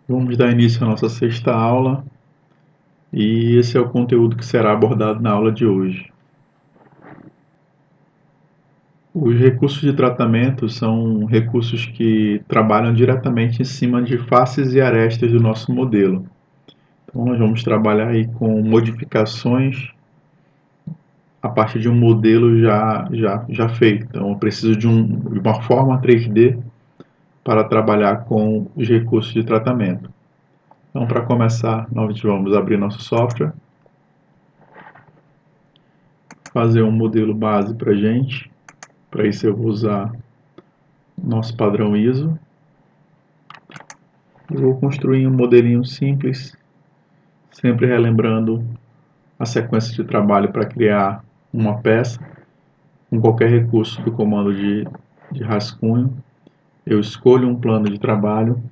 Vamos dar início à nossa sexta aula e esse é o conteúdo que será abordado na aula de hoje. Os recursos de tratamento são recursos que trabalham diretamente em cima de faces e arestas do nosso modelo. Então nós vamos trabalhar aí com modificações a partir de um modelo já feito. Então eu preciso de uma forma 3D para trabalhar com os recursos de tratamento. Então, para começar, nós vamos abrir nosso software, fazer um modelo base para a gente. Para isso eu vou usar nosso padrão ISO. E vou construir um modelinho simples, sempre relembrando a sequência de trabalho para criar uma peça. Com qualquer recurso do comando de rascunho, eu escolho um plano de trabalho,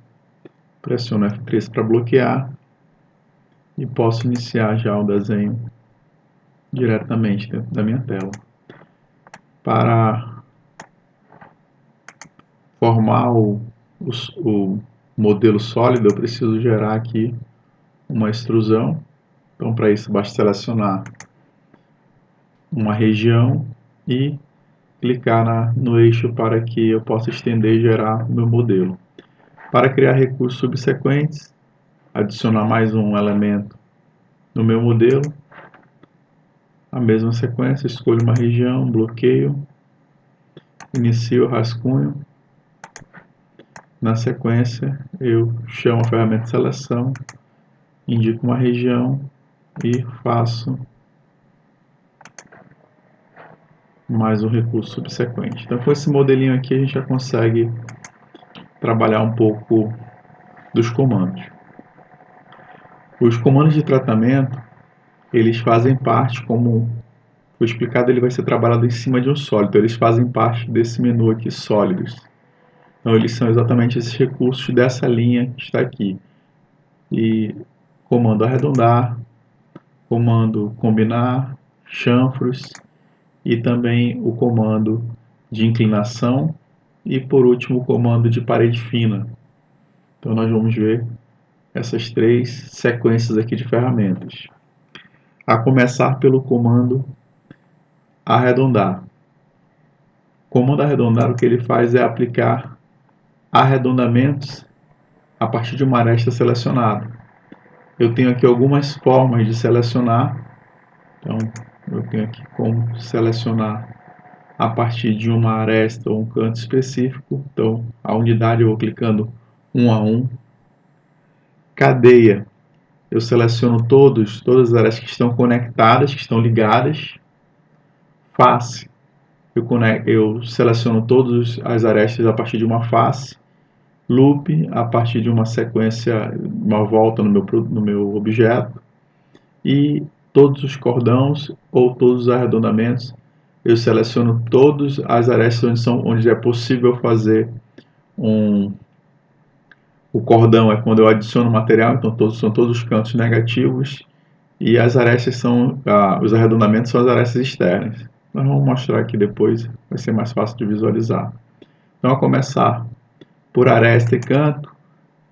pressiono F3 para bloquear e posso iniciar já o desenho diretamente dentro da minha tela. Para formar o modelo sólido, eu preciso gerar aqui uma extrusão. Então, para isso, basta selecionar uma região e clicar no eixo para que eu possa estender e gerar o meu modelo. Para criar recursos subsequentes, adicionar mais um elemento no meu modelo, a mesma sequência, escolho uma região, bloqueio, inicio o rascunho. Na sequência, eu chamo a ferramenta de seleção, indico uma região e faço mais um recurso subsequente. Então, com esse modelinho aqui, a gente já consegue trabalhar um pouco dos comandos. Os comandos de tratamento, eles fazem parte, como foi explicado, ele vai ser trabalhado em cima de um sólido. Eles fazem parte desse menu aqui, sólidos. Então, eles são exatamente esses recursos dessa linha que está aqui. E comando arredondar, comando combinar, chanfros e também o comando de inclinação e por último o comando de parede fina. Então nós vamos ver essas três sequências aqui de ferramentas. A começar pelo comando arredondar. O comando arredondar, o que ele faz é aplicar arredondamentos a partir de uma aresta selecionada. Eu tenho aqui algumas formas de selecionar. Então eu tenho aqui como selecionar a partir de uma aresta ou um canto específico. Então a unidade eu vou clicando um a um. Cadeia, eu seleciono todas as arestas que estão conectadas, que estão ligadas. Face, eu seleciono todas as arestas a partir de uma face. Loop, a partir de uma sequência, uma volta no meu objeto. E todos os cordões ou todos os arredondamentos, eu seleciono todas as arestas onde é possível fazer o cordão é quando eu adiciono material, então são todos os cantos negativos, e as arestas os arredondamentos são as arestas externas. Nós vamos mostrar aqui depois, vai ser mais fácil de visualizar. Então, a começar por aresta e canto,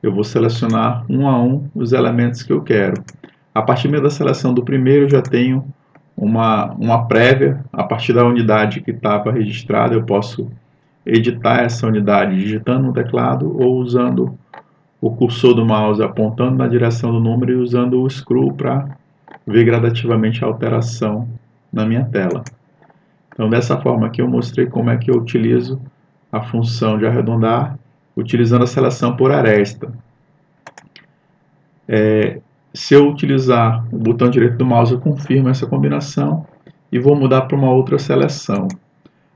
eu vou selecionar um a um os elementos que eu quero. A partir da seleção do primeiro, eu já tenho uma prévia. A partir da unidade que estava registrada, eu posso editar essa unidade digitando no teclado ou usando o cursor do mouse apontando na direção do número e usando o scroll para ver gradativamente a alteração na minha tela. Então, dessa forma aqui eu mostrei como é que eu utilizo a função de arredondar utilizando a seleção por aresta. Se eu utilizar o botão direito do mouse, eu confirmo essa combinação e vou mudar para uma outra seleção.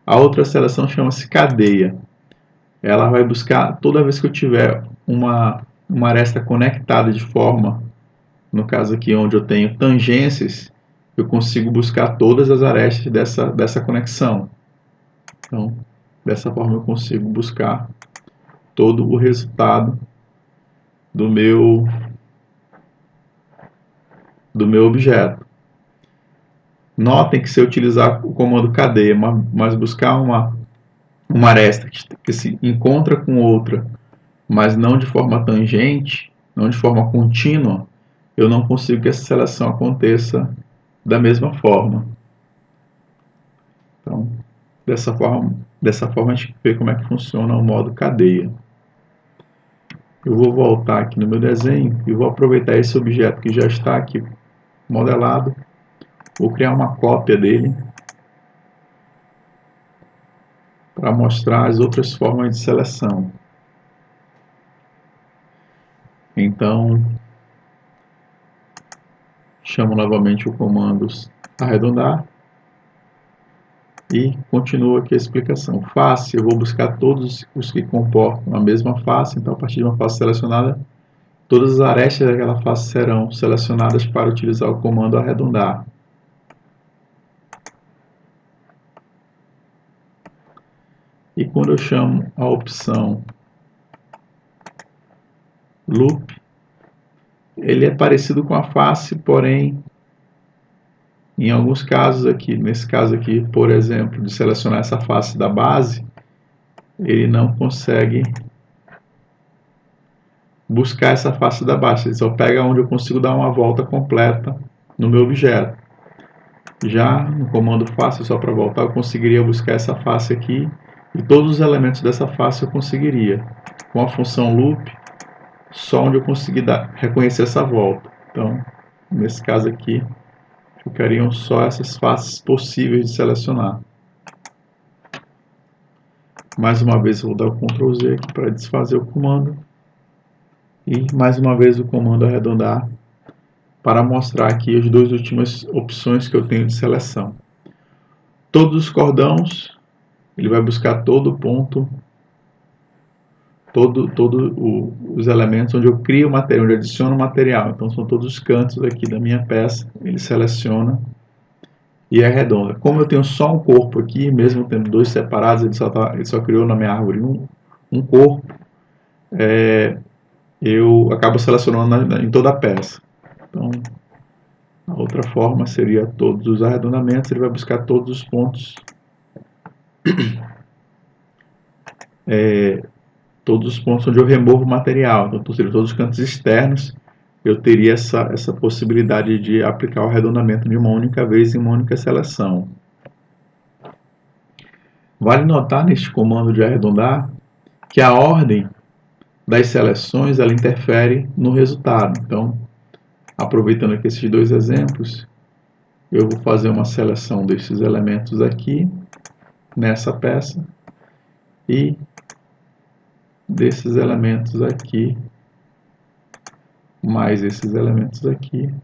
A outra seleção chama-se cadeia. Ela vai buscar, toda vez que eu tiver uma aresta conectada de forma, no caso aqui onde eu tenho tangências, eu consigo buscar todas as arestas dessa conexão. Então, dessa forma eu consigo buscar todo o resultado do meu objeto. Notem que se eu utilizar o comando cadeia, mas buscar uma aresta que se encontra com outra, mas não de forma tangente, não de forma contínua, eu não consigo que essa seleção aconteça da mesma forma. Então, dessa forma a gente vê como é que funciona o modo cadeia. Eu vou voltar aqui no meu desenho e vou aproveitar esse objeto que já está aqui modelado, vou criar uma cópia dele para mostrar as outras formas de seleção. Então, chamo novamente o comando arredondar e continuo aqui a explicação. Face, eu vou buscar todos os que comportam a mesma face, então a partir de uma face selecionada, todas as arestas daquela face serão selecionadas para utilizar o comando arredondar. E quando eu chamo a opção Loop, ele é parecido com a face, porém, em alguns casos aqui, nesse caso aqui, por exemplo, de selecionar essa face da base, ele não consegue buscar essa face da base, ele só pega onde eu consigo dar uma volta completa no meu objeto. Já no comando face, só para voltar, eu conseguiria buscar essa face aqui e todos os elementos dessa face eu conseguiria. Com a função loop, só onde eu conseguir reconhecer essa volta. Então, nesse caso aqui, ficariam só essas faces possíveis de selecionar. Mais uma vez eu vou dar o Ctrl Z aqui para desfazer o comando. E mais uma vez o comando arredondar para mostrar aqui as duas últimas opções que eu tenho de seleção. Todos os cordões, ele vai buscar todo o ponto, os elementos onde eu crio o material, onde eu adiciono o material. Então são todos os cantos aqui da minha peça, ele seleciona e arredonda. Como eu tenho só um corpo aqui, mesmo tendo dois separados, ele só criou na minha árvore um corpo, eu acabo selecionando em toda a peça. Então, a outra forma seria todos os arredondamentos, ele vai buscar todos os pontos, todos os pontos onde eu removo o material. Então, seja, todos os cantos externos, eu teria essa possibilidade de aplicar o arredondamento de uma única vez em uma única seleção. Vale notar neste comando de arredondar que a ordem das seleções ela interfere no resultado. Então, aproveitando aqui esses dois exemplos, eu vou fazer uma seleção desses elementos aqui, nessa peça, e desses elementos aqui, mais esses elementos aqui.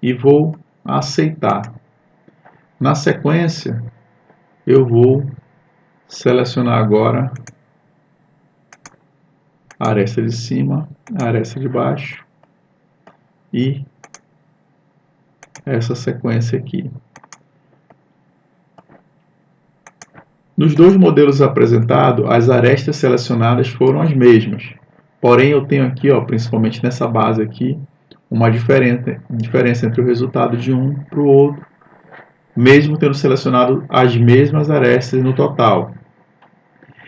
E vou aceitar. Na sequência, eu vou selecionar agora a aresta de cima, a aresta de baixo e essa sequência aqui. Nos dois modelos apresentados, as arestas selecionadas foram as mesmas. Porém, eu tenho aqui, ó, principalmente nessa base aqui, uma diferença entre o resultado de um para o outro, mesmo tendo selecionado as mesmas arestas no total.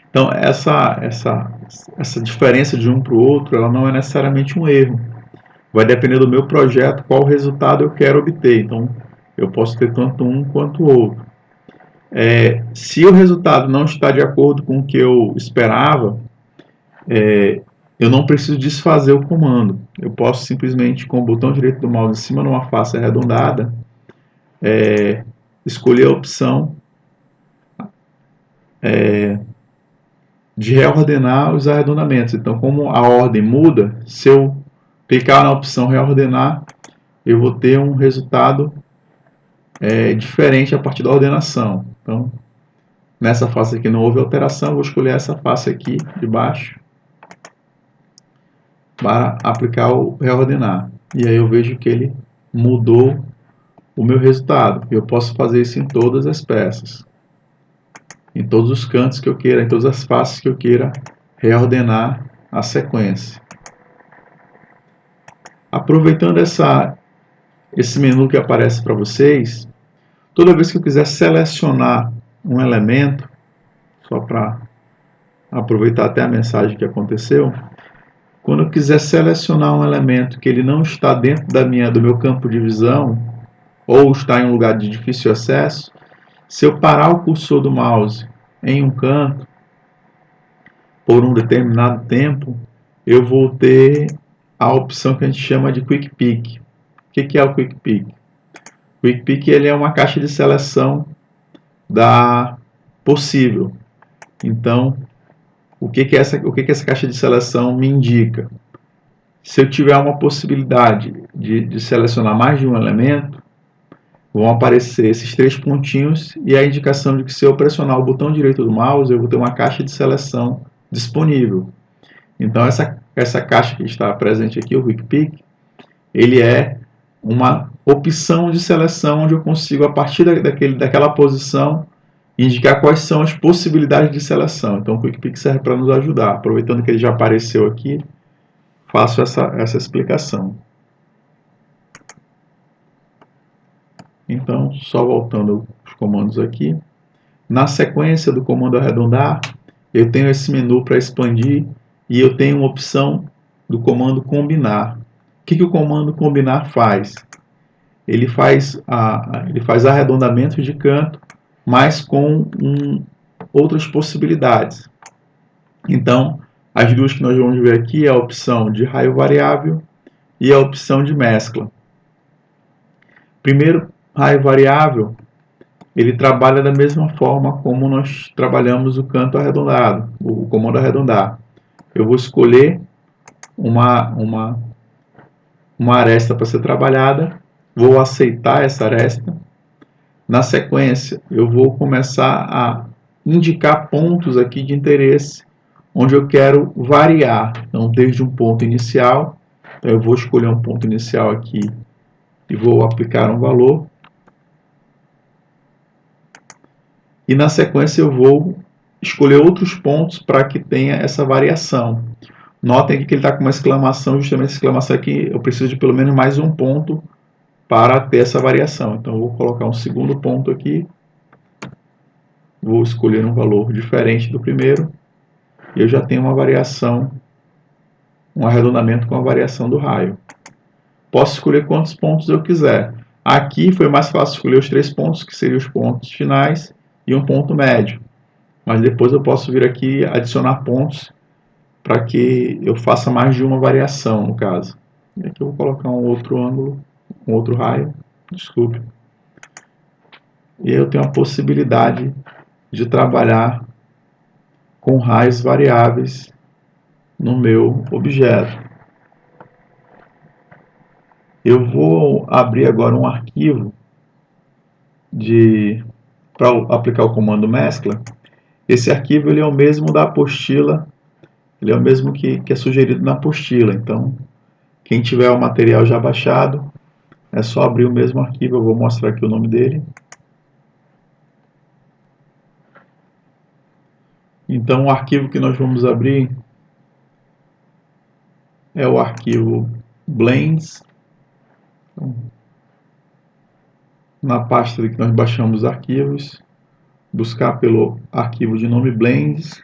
Então, essa diferença de um para o outro, ela não é necessariamente um erro. Vai depender do meu projeto, qual resultado eu quero obter. Então, eu posso ter tanto um quanto o outro. Se o resultado não está de acordo com o que eu esperava, eu não preciso desfazer o comando. Eu posso simplesmente, com o botão direito do mouse em cima de uma face arredondada, escolher a opção de reordenar os arredondamentos. Então, como a ordem muda, se eu clicar na opção reordenar, eu vou ter um resultado diferente a partir da ordenação. Então, nessa face aqui não houve alteração, vou escolher essa face aqui de baixo para aplicar o reordenar. E aí eu vejo que ele mudou o meu resultado. Eu posso fazer isso em todas as peças, em todos os cantos que eu queira, em todas as faces que eu queira reordenar a sequência. Aproveitando esse menu que aparece para vocês, toda vez que eu quiser selecionar um elemento, só para aproveitar até a mensagem que aconteceu. Quando eu quiser selecionar um elemento que ele não está dentro do meu campo de visão, ou está em um lugar de difícil acesso, se eu parar o cursor do mouse em um canto, por um determinado tempo, eu vou ter a opção que a gente chama de Quick Pick. O que é o Quick Pick? O Quick Pick ele é uma caixa de seleção da possível. Então, o que essa caixa de seleção me indica? Se eu tiver uma possibilidade de selecionar mais de um elemento, vão aparecer esses 3 pontinhos e a indicação de que se eu pressionar o botão direito do mouse, eu vou ter uma caixa de seleção disponível. Então, essa caixa que está presente aqui, o Quick Pick, ele é uma opção de seleção onde eu consigo, a partir daquela posição, indicar quais são as possibilidades de seleção. Então, o Quick Pick serve para nos ajudar. Aproveitando que ele já apareceu aqui, faço essa explicação. Então, só voltando os comandos aqui. Na sequência do comando arredondar, eu tenho esse menu para expandir e eu tenho uma opção do comando combinar. O que o comando combinar faz? Ele faz arredondamentos de canto, mas com outras possibilidades. Então, as duas que nós vamos ver aqui é a opção de raio variável e a opção de mescla. Primeiro, raio variável, ele trabalha da mesma forma como nós trabalhamos o canto arredondado, o comando arredondar. Eu vou escolher uma aresta para ser trabalhada, vou aceitar essa aresta. Na sequência, eu vou começar a indicar pontos aqui de interesse, onde eu quero variar. Então, desde um ponto inicial, eu vou escolher um ponto inicial aqui e vou aplicar um valor. E na sequência eu vou escolher outros pontos para que tenha essa variação. Notem aqui que ele está com uma exclamação, justamente essa exclamação aqui, eu preciso de pelo menos mais um ponto para ter essa variação. Então eu vou colocar um segundo ponto aqui, vou escolher um valor diferente do primeiro, e eu já tenho uma variação, um arredondamento com a variação do raio. Posso escolher quantos pontos eu quiser. Aqui foi mais fácil escolher os 3 pontos, que seriam os pontos finais, e um ponto médio. Mas depois eu posso vir aqui adicionar pontos para que eu faça mais de uma variação, no caso. E aqui eu vou colocar um outro ângulo, um outro raio, desculpe. E eu tenho a possibilidade de trabalhar com raios variáveis no meu objeto. Eu vou abrir agora um arquivo para aplicar o comando mescla. Esse arquivo ele é o mesmo da apostila, ele é o mesmo que é sugerido na apostila. Então, quem tiver o material já baixado, é só abrir o mesmo arquivo. Eu vou mostrar aqui o nome dele. Então, o arquivo que nós vamos abrir é o arquivo Blends. Na pasta que nós baixamos os arquivos, buscar pelo arquivo de nome Blends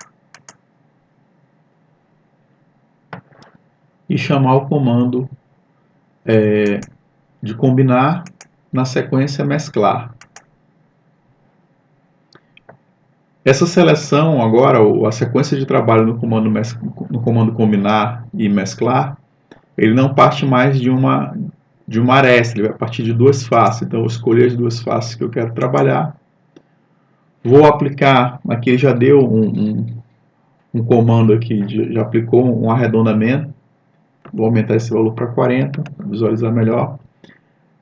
e chamar o comando de combinar, na sequência mesclar. Essa seleção agora, a sequência de trabalho no comando combinar e mesclar, ele não parte mais de uma aresta, ele vai partir de 2 faces. Então eu vou escolher as 2 faces que eu quero trabalhar. Vou aplicar, aqui ele já deu um comando aqui, já aplicou um arredondamento. Vou aumentar esse valor para 40, para visualizar melhor.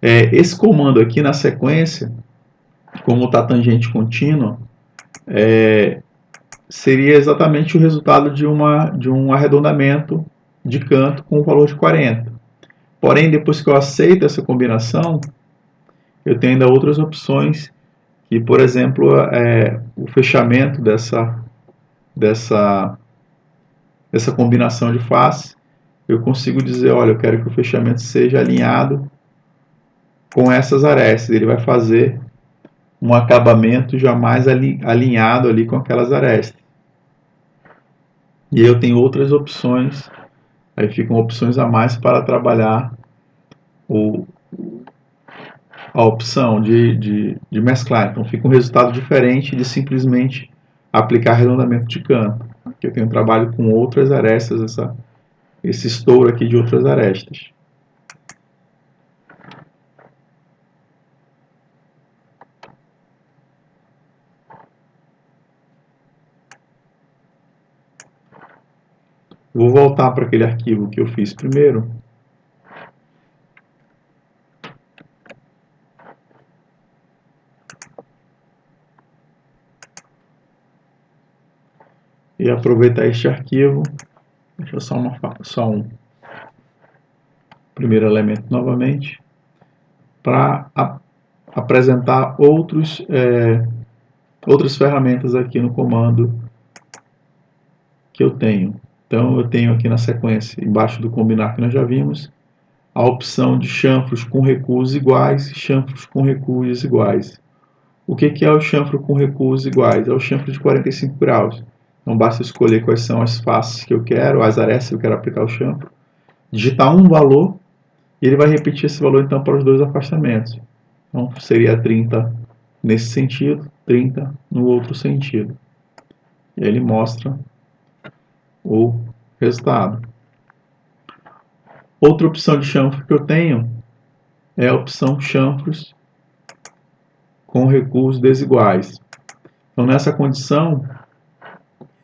Esse comando aqui na sequência, como está tangente contínua, seria exatamente o resultado de um arredondamento de canto com o valor de 40. Porém, depois que eu aceito essa combinação, eu tenho ainda outras opções, que, por exemplo, o fechamento dessa combinação de face, eu consigo dizer, olha, eu quero que o fechamento seja alinhado com essas arestas. Ele vai fazer um acabamento já mais alinhado ali com aquelas arestas. E eu tenho outras opções, aí ficam opções a mais para trabalhar a opção de mesclar. Então fica um resultado diferente de simplesmente aplicar arredondamento de canto. Aqui eu tenho um trabalho com outras arestas, esse estouro aqui de outras arestas. Vou voltar para aquele arquivo que eu fiz primeiro. E aproveitar este arquivo. Deixa eu só um primeiro elemento novamente. Para apresentar outras ferramentas aqui no comando que eu tenho. Então eu tenho aqui na sequência, embaixo do combinar que nós já vimos, a opção de chanfros com recuos iguais e chanfros com recuos desiguais. O que é o chanfro com recuos iguais? É o chanfro de 45 graus. Então basta escolher quais são as faces que eu quero, as arestas que eu quero aplicar o chanfro, digitar um valor e ele vai repetir esse valor então para os dois afastamentos. Então seria 30 nesse sentido, 30 no outro sentido. E aí ele mostra o resultado. Outra opção de chanfro que eu tenho é a opção chanfros com recuos desiguais. Então nessa condição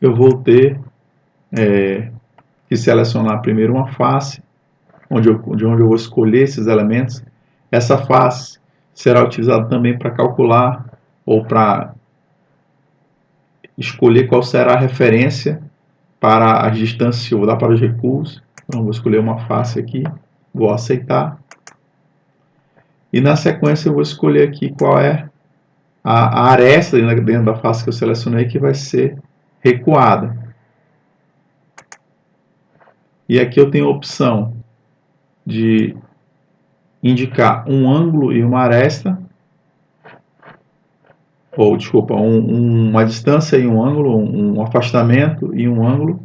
eu vou ter que selecionar primeiro uma face, de onde eu vou escolher esses elementos. Essa face será utilizada também para calcular ou para escolher qual será a referência para as distâncias que eu vou dar para os recuos. Então, vou escolher uma face aqui, vou aceitar. E na sequência eu vou escolher aqui qual é a aresta dentro da face que eu selecionei que vai ser recuada. E aqui eu tenho a opção de indicar um ângulo e uma aresta, ou desculpa, uma distância e um ângulo, um afastamento e um ângulo,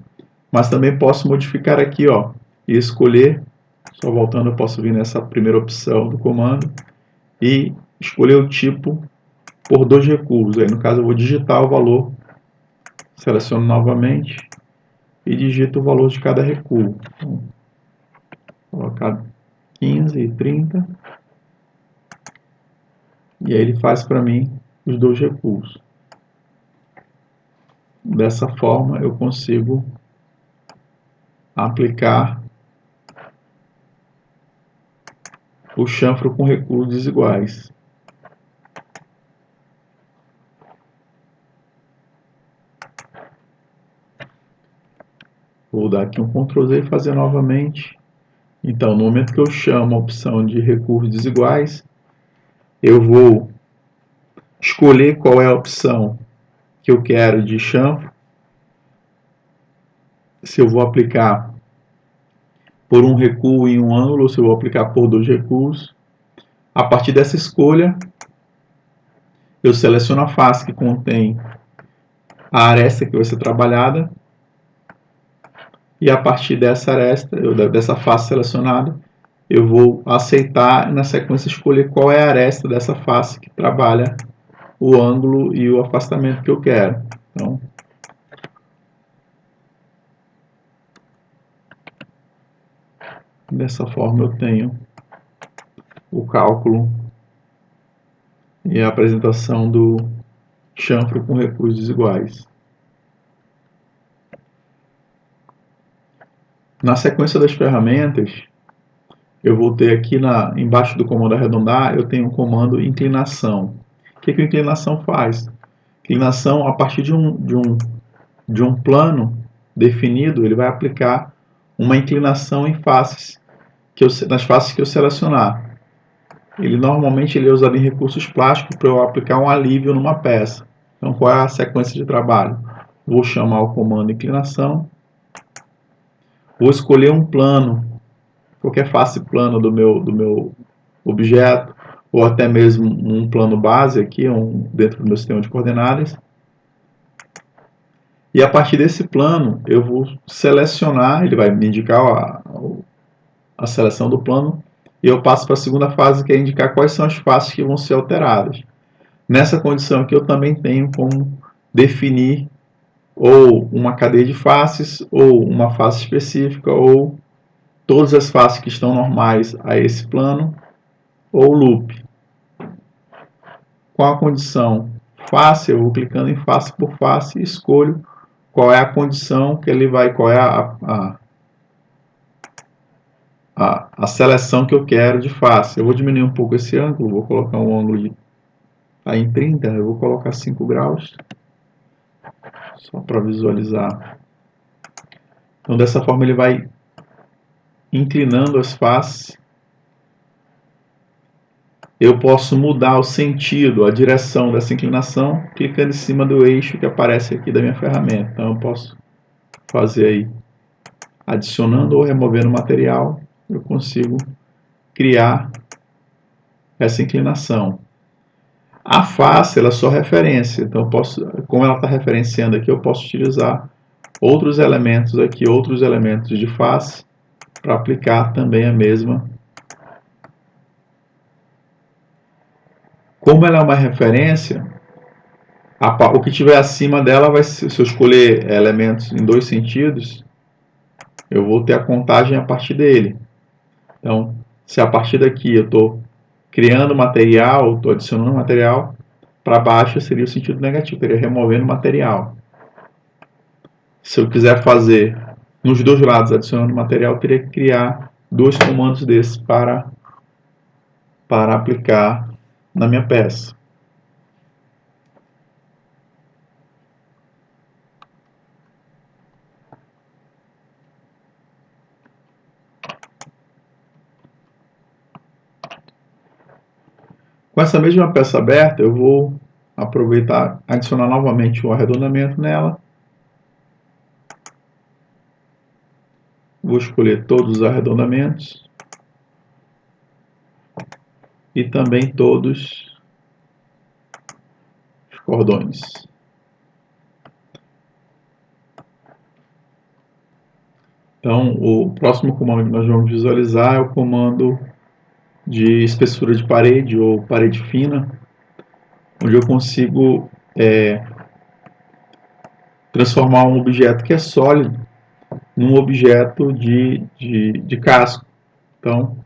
mas também posso modificar aqui, ó, e escolher, só voltando eu posso vir nessa primeira opção do comando e escolher o tipo por dois recuos. Aí no caso eu vou digitar o valor, seleciono novamente e digito o valor de cada recuo. Então, vou colocar 15 e 30 e aí ele faz para mim os dois recuos. Dessa forma eu consigo aplicar o chanfro com recuos desiguais. Vou dar aqui um Ctrl Z e fazer novamente. Então, no momento que eu chamo a opção de recuos desiguais, eu vou escolher qual é a opção que eu quero de chanfro. Se eu vou aplicar por um recuo e um ângulo, ou se eu vou aplicar por dois recuos. A partir dessa escolha, eu seleciono a face que contém a aresta que vai ser trabalhada. E a partir dessa aresta, dessa face selecionada, eu vou aceitar e na sequência escolher qual é a aresta dessa face que trabalha o ângulo e o afastamento que eu quero. Então, dessa forma eu tenho o cálculo e a apresentação do chanfro com recuos desiguais. Na sequência das ferramentas, eu vou ter aqui embaixo do comando arredondar, eu tenho o comando inclinação. O que a inclinação faz? Inclinação, a partir de um plano definido, ele vai aplicar uma inclinação em faces, nas faces que eu selecionar. Normalmente ele é usado em recursos plásticos para eu aplicar um alívio numa peça. Então, qual é a sequência de trabalho? Vou chamar o comando inclinação, vou escolher um plano, qualquer face plana do meu objeto, ou até mesmo um plano base aqui, dentro do meu sistema de coordenadas. E a partir desse plano, eu vou selecionar, ele vai me indicar a seleção do plano, e eu passo para a segunda fase, que é indicar quais são as faces que vão ser alteradas. Nessa condição aqui, eu também tenho como definir ou uma cadeia de faces, ou uma face específica, ou todas as faces que estão normais a esse plano, ou loop. Com a condição face, eu vou clicando em face por face e escolho qual é a condição que ele vai, qual é a seleção que eu quero de face. Eu vou diminuir um pouco esse ângulo, vou colocar um ângulo de tá em 30, eu vou colocar 5 graus, só para visualizar. Então, dessa forma, ele vai inclinando as faces. Eu posso mudar o sentido, a direção dessa inclinação, clicando em cima do eixo que aparece aqui da minha ferramenta. Então, eu posso fazer aí, adicionando ou removendo material, eu consigo criar essa inclinação. A face, ela é só referência, então como ela está referenciando aqui, eu posso utilizar outros elementos aqui, outros elementos de face, para aplicar também a mesma. Como ela é uma referência, o que tiver acima dela vai ser, se eu escolher elementos em dois sentidos, eu vou ter a contagem a partir dele. Então, se a partir daqui eu estou criando material, estou adicionando material, para baixo seria o sentido negativo, estaria removendo material. Se eu quiser fazer nos dois lados adicionando material, eu teria que criar dois comandos desses para aplicar na minha peça. Com essa mesma peça aberta, eu vou aproveitar, adicionar novamente o arredondamento nela. Vou escolher todos os arredondamentos. E também todos os cordões. Então, o próximo comando que nós vamos visualizar é o comando de espessura de parede ou parede fina, onde eu consigo transformar um objeto que é sólido num objeto de casco. Então,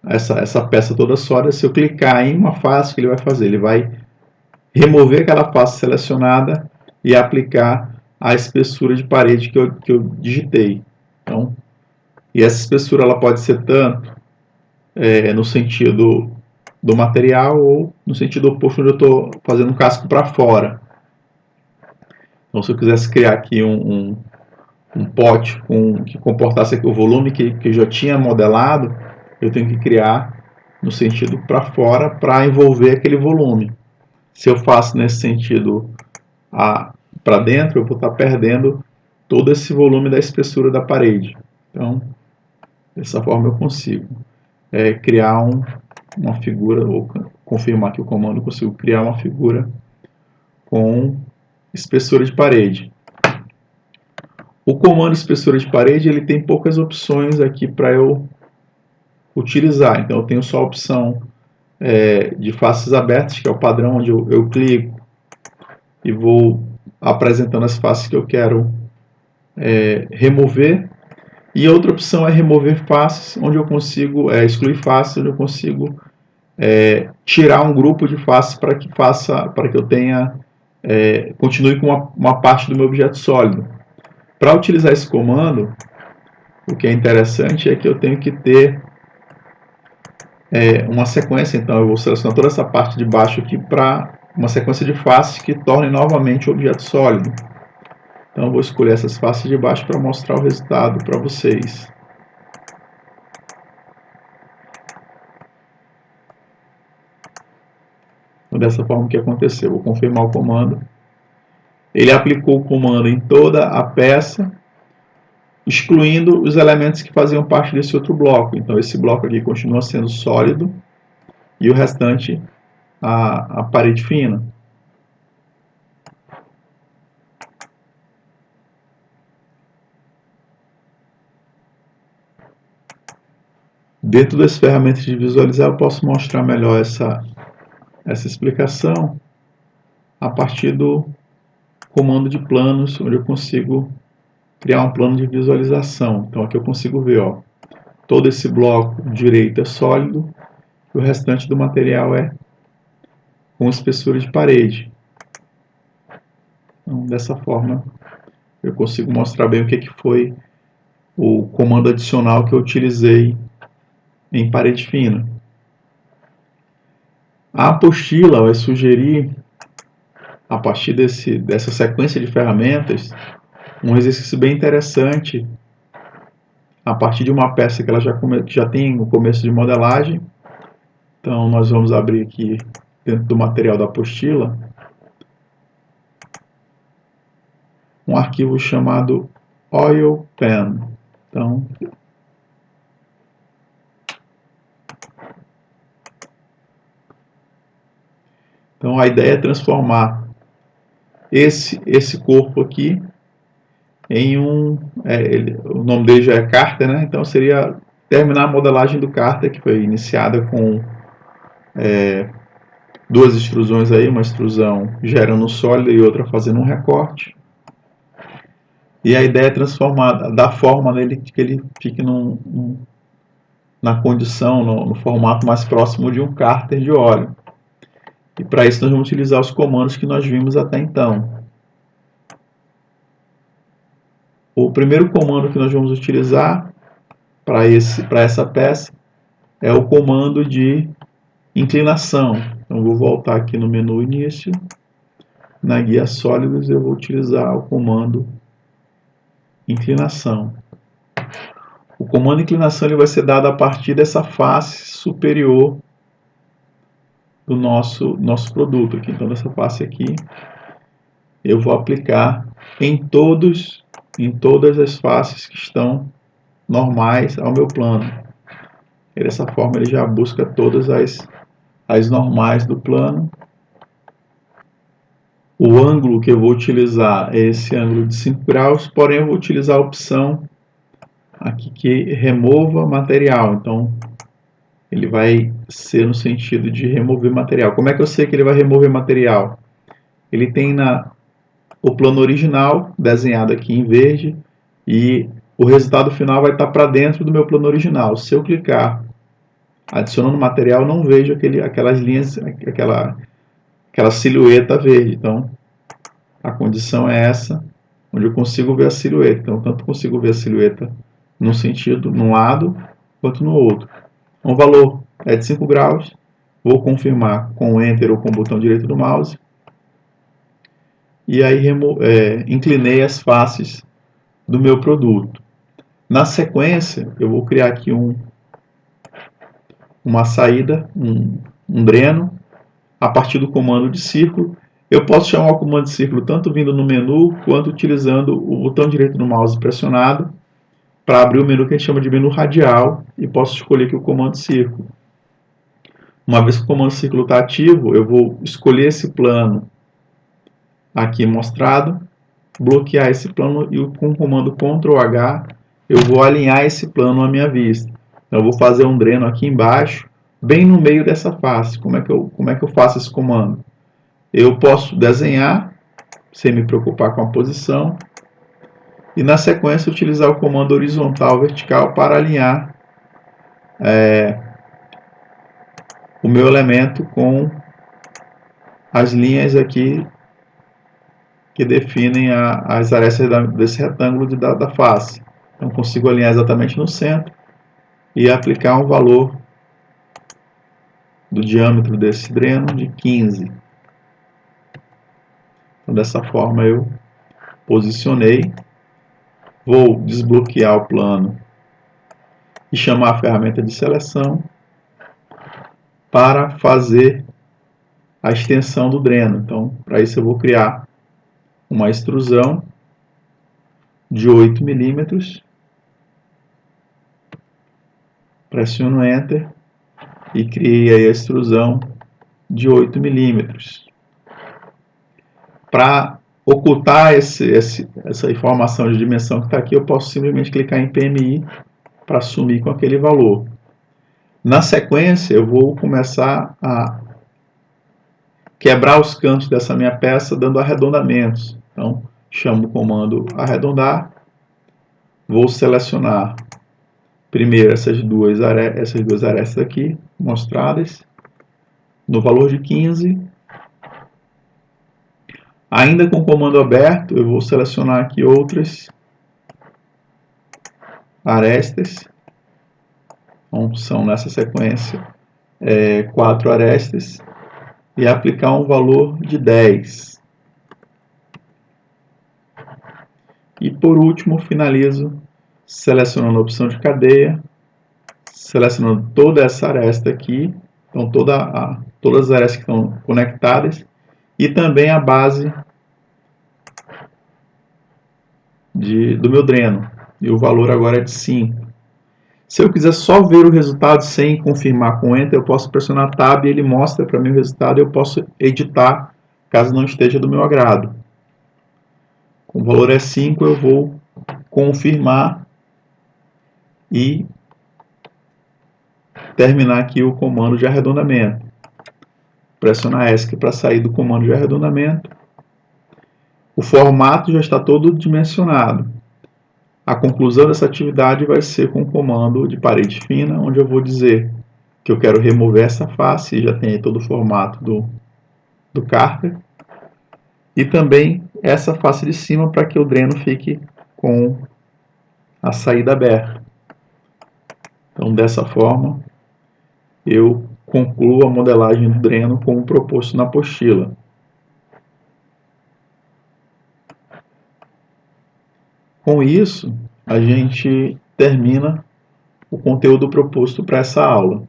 essa peça toda sólida, se eu clicar em uma face, o que ele vai fazer? Ele vai remover aquela face selecionada e aplicar a espessura de parede que eu digitei. Então, e essa espessura ela pode ser tanto no sentido do material ou no sentido oposto, onde eu estou fazendo um casco para fora. Então, se eu quisesse criar aqui um pote que comportasse aqui o volume que eu já tinha modelado, eu tenho que criar no sentido para fora para envolver aquele volume. Se eu faço nesse sentido para dentro, eu vou estar perdendo todo esse volume da espessura da parede. Então, dessa forma eu consigo criar uma figura, ou confirmar que o comando eu consigo criar uma figura com espessura de parede. O comando espessura de parede ele tem poucas opções aqui para eu utilizar. Então eu tenho só a opção de faces abertas, que é o padrão onde eu clico e vou apresentando as faces que eu quero remover. E outra opção é remover faces, onde eu consigo excluir faces, onde eu consigo tirar um grupo de faces para que eu tenha continue com uma parte do meu objeto sólido. Para utilizar esse comando, o que é interessante é que eu tenho que ter uma sequência. Então eu vou selecionar toda essa parte de baixo aqui para uma sequência de faces que torne novamente o objeto sólido. Então eu vou escolher essas faces de baixo para mostrar o resultado para vocês. Então, dessa forma que aconteceu, vou confirmar o comando. Ele aplicou o comando em toda a peça, excluindo os elementos que faziam parte desse outro bloco. Então esse bloco aqui continua sendo sólido, e o restante a parede fina. Dentro das ferramentas de visualizar, eu posso mostrar melhor essa explicação a partir do comando de planos, onde eu consigo criar um plano de visualização. Então aqui eu consigo ver, ó, todo esse bloco direito é sólido e o restante do material é com espessura de parede. Então, dessa forma, eu consigo mostrar bem o que foi o comando adicional que eu utilizei em parede fina. A apostila vai sugerir, a partir dessa sequência de ferramentas, um exercício bem interessante a partir de uma peça que ela já tem o começo de modelagem. Então nós vamos abrir aqui dentro do material da apostila um arquivo chamado Oil Pen. Então a ideia é transformar esse corpo aqui em o nome dele já é cárter, né? Então seria terminar a modelagem do cárter, que foi iniciada com duas extrusões aí, uma extrusão gerando sólido e outra fazendo um recorte. E a ideia é transformar, dar forma nele, que ele fique na condição, no formato mais próximo de um cárter de óleo. E para isso nós vamos utilizar os comandos que nós vimos até então. O primeiro comando que nós vamos utilizar para essa peça é o comando de inclinação. Então vou voltar aqui no menu início, na guia sólidos eu vou utilizar o comando inclinação. O comando inclinação ele vai ser dado a partir dessa face superior do nosso produto aqui. Então dessa face aqui eu vou aplicar em todas as faces que estão normais ao meu plano. E dessa forma ele já busca todas as normais do plano. O ângulo que eu vou utilizar é esse ângulo de 5 graus, porém eu vou utilizar a opção aqui que remova material. Então ele vai ser no sentido de remover material. Como é que eu sei que ele vai remover material? Ele tem o plano original desenhado aqui em verde e o resultado final vai estar para dentro do meu plano original. Se eu clicar adicionando material, eu não vejo aquelas linhas, aquela silhueta verde. Então a condição é essa, onde eu consigo ver a silhueta. Então tanto consigo ver a silhueta num sentido, num lado, quanto no outro. O valor é de 5 graus. Vou confirmar com o Enter ou com o botão direito do mouse. E aí inclinei as faces do meu produto. Na sequência, eu vou criar aqui uma saída, um dreno, a partir do comando de círculo. Eu posso chamar o comando de círculo tanto vindo no menu, quanto utilizando o botão direito do mouse pressionado, para abrir o menu que a gente chama de menu radial, e posso escolher aqui o comando círculo. Uma vez que o comando círculo está ativo, eu vou escolher esse plano aqui mostrado, bloquear esse plano e com o comando Ctrl H eu vou alinhar esse plano à minha vista. Então, eu vou fazer um dreno aqui embaixo, bem no meio dessa face. Como é que eu faço esse comando? Eu posso desenhar, sem me preocupar com a posição, e na sequência utilizar o comando horizontal vertical para alinhar o meu elemento com as linhas aqui que definem as arestas desse retângulo da face. Então consigo alinhar exatamente no centro e aplicar um valor do diâmetro desse dreno de 15. Então dessa forma eu posicionei, vou desbloquear o plano e chamar a ferramenta de seleção para fazer a extensão do dreno. Então para isso eu vou criar uma extrusão de 8 milímetros, pressiono Enter e criei aí a extrusão de 8 milímetros. Para ocultar essa informação de dimensão que está aqui, eu posso simplesmente clicar em PMI para sumir com aquele valor. Na sequência, eu vou começar a quebrar os cantos dessa minha peça dando arredondamentos. Então, chamo o comando arredondar, vou selecionar primeiro essas duas arestas aqui, mostradas, no valor de 15. Ainda com o comando aberto, eu vou selecionar aqui outras arestas. Então, são nessa sequência 4 arestas e aplicar um valor de 10. E por último, finalizo selecionando a opção de cadeia, selecionando toda essa aresta aqui, então todas as arestas que estão conectadas, e também a base do meu dreno. E o valor agora é de 5. Se eu quiser só ver o resultado sem confirmar com Enter, eu posso pressionar Tab e ele mostra para mim o resultado e eu posso editar caso não esteja do meu agrado. Com o valor é 5, eu vou confirmar e terminar aqui o comando de arredondamento. Pressionar ESC para sair do comando de arredondamento. O formato já está todo dimensionado. A conclusão dessa atividade vai ser com o comando de parede fina, onde eu vou dizer que eu quero remover essa face, já tem aí todo o formato do cárter, e também essa face de cima para que o dreno fique com a saída aberta. Então, dessa forma, eu concluo a modelagem do dreno como proposto na apostila. Com isso, a gente termina o conteúdo proposto para essa aula.